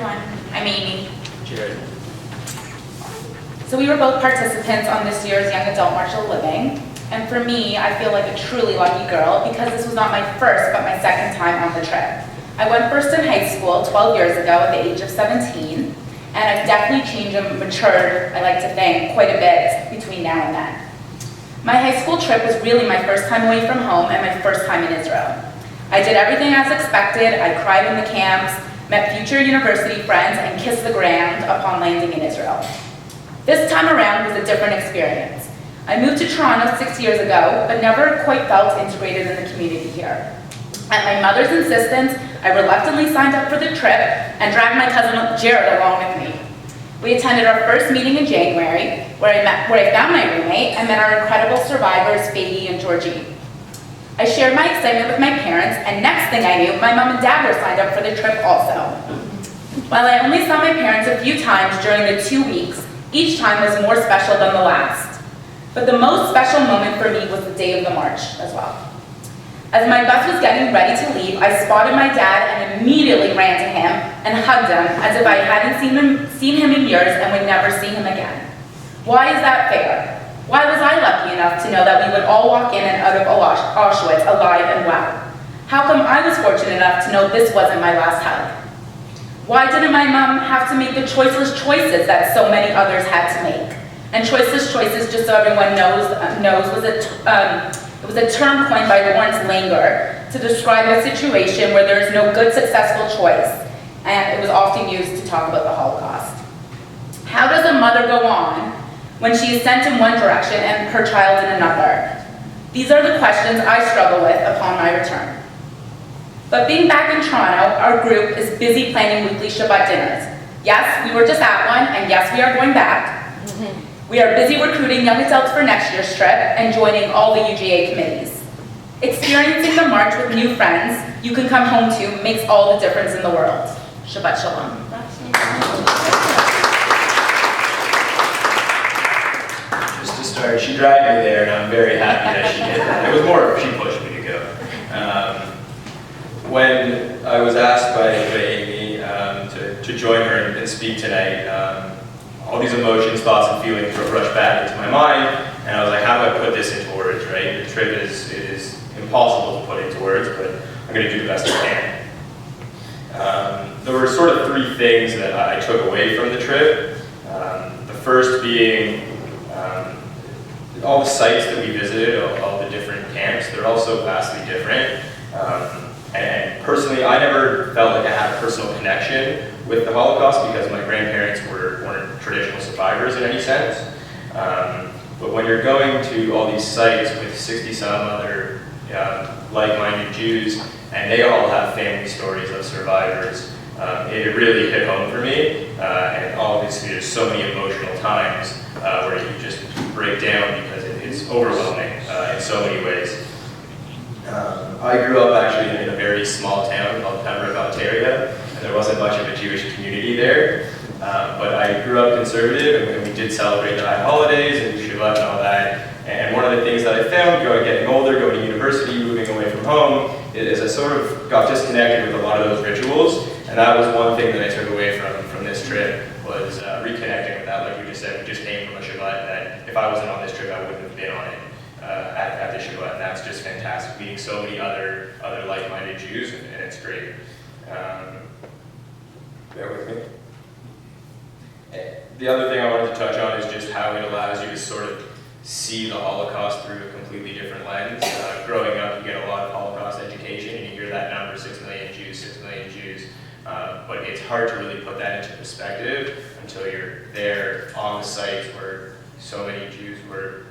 everyone. I'm Amy. Jared. So we were both participants on this year's Young Adult March of the Living. And for me, I feel like a truly lucky girl because this was not my first, but my second time on the trip. I went first in high school 12 years ago at the age of 17, and I've definitely changed and matured, I like to think, quite a bit between now and then. My high school trip was really my first time away from home and my first time in Israel. I did everything as expected. I cried in the camps, met future university friends, and kissed the ground upon landing in Israel. This time around was a different experience. I moved to Toronto 6 years ago, but never quite felt integrated in the community here. At my mother's insistence, I reluctantly signed up for the trip and dragged my cousin Jared along with me. We attended our first meeting in January, where I found my roommate and met our incredible survivors, Fahey and Georgie. I shared my excitement with my parents, and next thing I knew, my mom and dad were signed up for the trip also. While I only saw my parents a few times during the 2 weeks, each time was more special than the last. But the most special moment for me was the day of the march as well. As my bus was getting ready to leave, I spotted my dad and immediately ran to him and hugged him as if I hadn't seen him in years and would never see him again. Why is that fair? Why was I lucky enough to know that we would all walk in and out of Auschwitz alive and well? How come I was fortunate enough to know this wasn't my last hug? Why didn't my mom have to make the choiceless choices that so many others had to make? And choiceless choices, just so everyone knows was a term coined by Lawrence Langer to describe a situation where there is no good, successful choice, and it was often used to talk about the Holocaust. How does a mother go on when she is sent in one direction and her child in another? These are the questions I struggle with upon my return. But being back in Toronto, our group is busy planning weekly Shabbat dinners. Yes, we were just at one, and yes, we are going back. We are busy recruiting young adults for next year's trip and joining all the UGA committees. Experiencing the march with new friends you can come home to makes all the difference in the world. Shabbat Shalom. Just to start, she dragged me there, and I'm very happy that she did that. It was more she pushed me to go. When I was asked by Amy to join her and speak tonight, all these emotions, thoughts, and feelings rushed back into my mind, and I was like, how do I put this into words, right? The trip is impossible to put into words, but I'm going to do the best I can. There were sort of three things that I took away from the trip. The first being all the sites that we visited, all the different camps, they're all so vastly different. And personally, I never felt like I had a personal connection with the Holocaust because my grandparents weren't traditional survivors in any sense. But when you're going to all these sites with 60-some other like-minded Jews, and they all have family stories of survivors, it really hit home for me. And obviously, there's so many emotional times where you just break down because it's overwhelming in so many ways. I grew up actually in a very small town called Pembroke, Ontario, and there wasn't much of a Jewish community there. But I grew up conservative, and we did celebrate the high holidays and Shabbat and all that. And one of the things that I found getting older, going to university, moving away from home, is I sort of got disconnected with a lot of those rituals. And that was one thing that I took away from this trip, was reconnecting with that. Like we just said, we just came from a Shabbat that if I wasn't on this trip, I wouldn't have been on it. At the Shabbat, and that's just fantastic, meeting so many other like-minded Jews, and it's great. Bear with me. The other thing I wanted to touch on is just how it allows you to sort of see the Holocaust through a completely different lens. Growing up, you get a lot of Holocaust education, and you hear that number, 6 million Jews, 6 million Jews. But it's hard to really put that into perspective until you're there on the sites where so many Jews were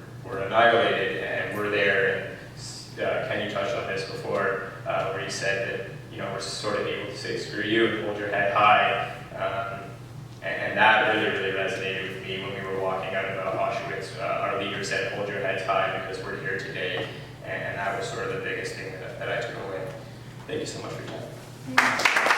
annihilated, and we're there. And Ken, you touched on this before, where you said that we're sort of able to say screw you and hold your head high, and that really resonated with me when we were walking out of Auschwitz. Our leader said, "Hold your heads high because we're here today," and that was sort of the biggest thing that I took away. Thank you so much for your time.